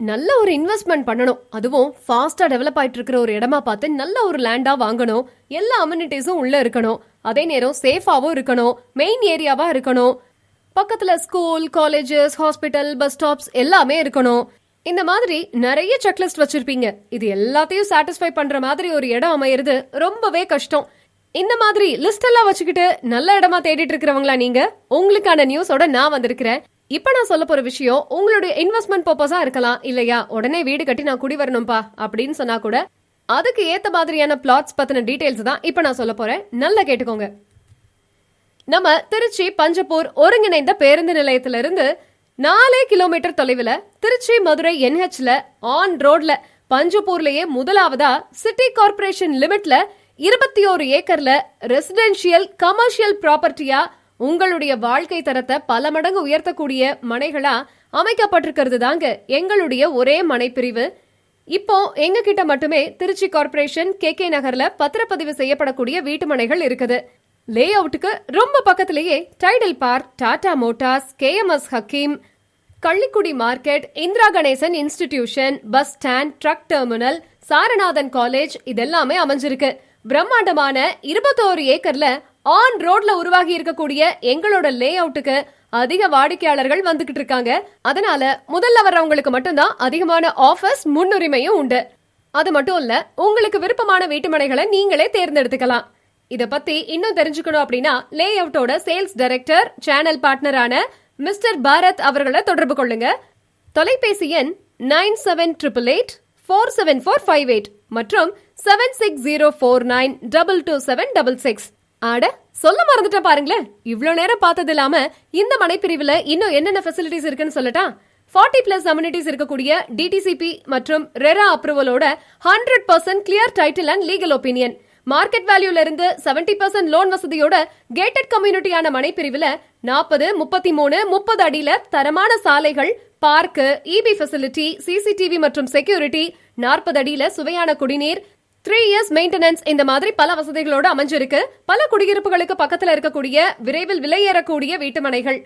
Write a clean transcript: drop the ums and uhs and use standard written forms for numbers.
நல்ல ஒரு இன்வெஸ்ட்மெண்ட் பண்ணணும். அதுவும் ஃபாஸ்டா டெவலப் ஆயிட்டு இருக்கிற ஒரு இடமா பார்த்து நல்ல ஒரு லேண்டா வாங்கணும். எல்லா அம்யூனிட்டிஸும் உள்ள இருக்கணும். அதே நேரம் சேஃபாவும் இருக்கணும். மெயின் ஏரியாவா இருக்கணும். பக்கத்துல school, colleges, hospital, bus stops எல்லாமே இருக்கணும். இந்த மாதிரி நிறைய செக்லிஸ்ட் வச்சிருப்பீங்க. இது எல்லாத்தையும் சாட்டிஸ்ஃபை பண்ற மாதிரி ஒரு இடம் அமையிறது ரொம்பவே கஷ்டம். இந்த மாதிரி லிஸ்ட் எல்லாம் வச்சுக்கிட்டு நல்ல இடமா தேடிட்டு இருக்கிறவங்களா நீங்க? உங்களுக்கான நியூஸோட நான் வந்திருக்கிறேன். இப்ப நான் சொல்ல போற விஷயம் உங்களுடைய இன்வெஸ்ட்மெண்ட் பர்பஸா இருக்கலாம். இல்லையா, உடனே வீடு கட்டி நான் குடி வரணும்பா அப்படின்னு சொன்னா கூட அதுக்கு ஏத்த மாதிரியான பிளாட்ஸ் பத்தின டீடைல்ஸ் தான் இப்ப நான் சொல்ல போறேன். நல்லா கேட்டுக்கோங்க. நம்ம திருச்சி பஞ்சப்பூர் ஒருங்கிணைந்த பேருந்து நிலையத்திலிருந்து 4 கிலோமீட்டர் தொலைவில் திருச்சி மதுரை NHல ஆன் ரோட்ல பஞ்சப்பூர்லயே முதலாவதா சிட்டி கார்பரேஷன் லிமிட்ல 21 ஏக்கர்ல ரெசிடென்ஷியல் கமர்ஷியல் ப்ராப்பர்ட்டியா உங்களுடைய வாழ்க்கை தரத்தை பல மடங்கு உயர்த்தக்கூடிய மனைகளா அமைக்கப்பட்டிருக்கிறது தாங்க எங்களுடைய ஒரே மனை பிரிவு. இப்போ எங்க கிட்ட மட்டுமே திருச்சி கார்பரேஷன் KK நகர்ல பத்திரப்பதிவு செய்யப்படக்கூடிய வீட்டு மனைகள் இருக்குது. லே அவுட்டுக்கு ரொம்ப பக்கத்திலேயே Tidel park, Tata Motors, KMS Hakeem, Kallikudi market, Indira Ganesan institution, bus stand, truck terminal, Saranathan college இதெல்லாமே அமைஞ்சிருக்கு. பிரம்மாண்டமான 21 ஏக்கர்ல ஆன் ரோட்ல உருவாகி இருக்கக்கூடிய எங்களோட லே அவுட்டுக்கு அதிக வாடிக்கையாளர்கள் வந்துகிட்டு இருக்காங்க. அதனால முதல்ல வர்றவங்களுக்கு மட்டும்தான் அதிகமான ஆஃபர்ஸ், முன்னுரிமையும் உண்டு. அது மட்டும் இல்ல, உங்களுக்கு விருப்பமான வீட்டு மனைகளை நீங்களே தேர்ந்தெடுத்துக்கலாம். இத பத்தி இன்னும் தெரிஞ்சுக்கணும் அப்படின்னா லே அவுட்டோட சேல்ஸ் டைரக்டர், சேனல் பார்ட்னரான மிஸ்டர் பாரத் அவர்களை தொடர்பு கொள்ளுங்க. தொலைபேசி எண் 9788847458 மற்றும் 7604922766. ஆட சொல்ல மறந்துட்டா பாருங்களேன். இவ்வளவு நேரம் பார்த்தது இல்லாம இந்த மனைப்பிரிவுல இன்னும் என்னென்ன ஃபெசிலிட்டிஸ் இருக்குன்னு சொல்லட்டா? 40+ அம்யூனிட்டிஸ் இருக்கக்கூடிய DTCP மற்றும் ரெரா அப்ரூவலோட 100% clear title and legal opinion, market வேல்யூல இருந்து 70% லோன் வசதியோட கேட்டட் கம்யூனிட்டியான மனைப்பிரிவுல 40, 33, 30 அடியில தரமான சாலைகள், பார்க்கு, EB ஃபெசிலிட்டி, CCTV மற்றும் செக்யூரிட்டி, 40 அடியில சுவையான குடிநீர், 3 years மெயின்டெனன்ஸ், இந்த மாதிரி பல வசதிகளோட அமைஞ்சிருக்கு. பல குடியிருப்புகளுக்கு பக்கத்துல இருக்கக்கூடிய விரைவில் விலையேறக்கூடிய வீட்டு மனைகள்.